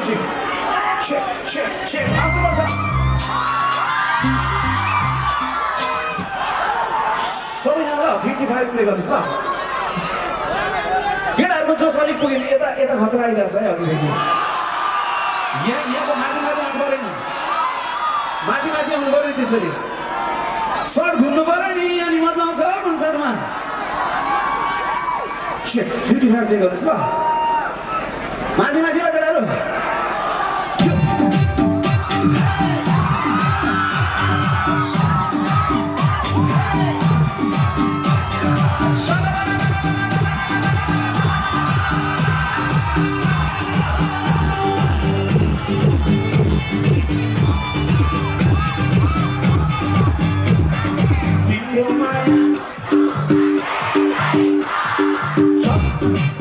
music. Check, check, check. 앞서서. सबैजनालाई 55 play गर्नुहोस् ल केटाहरूको जोस अलिक पुग्यो नि यता यता खतरा आइरहेछ है अघिदेखि यहाँको माथि माथि आउनु पऱ्यो नि माथि माथि आउनु पऱ्यो त्यसरी सर्ट घुम्नु पऱ्यो नि यहाँ नि मजा आउँछ कन्सर्टमा 55 प्ले गर्नुहोस् ल माथि माथि ल केटाहरू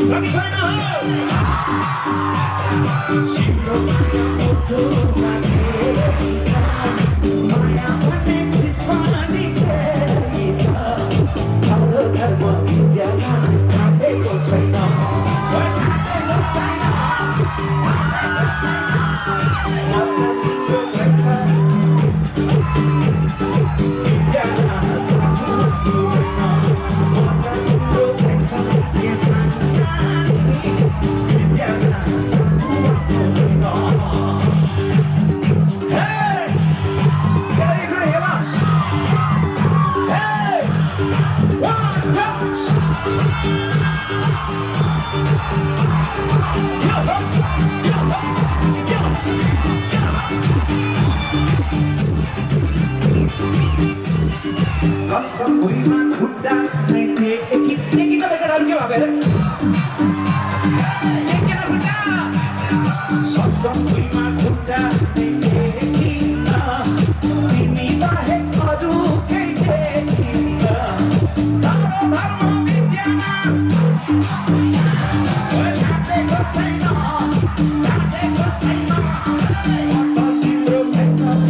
Let me turn the hood. कसम भुइँमा खुट्टा टेकी मात्रै केटाहरू के भएको अरे टेकेन खुट्टा कसम भुइँमा खुट्टा टेकिन तिमी बाहेक अरू केही देखिन धर्म विद्यामा ढाँटेको छैन तिम्रो भएछ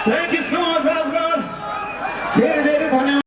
Thank you so much, Hasbro.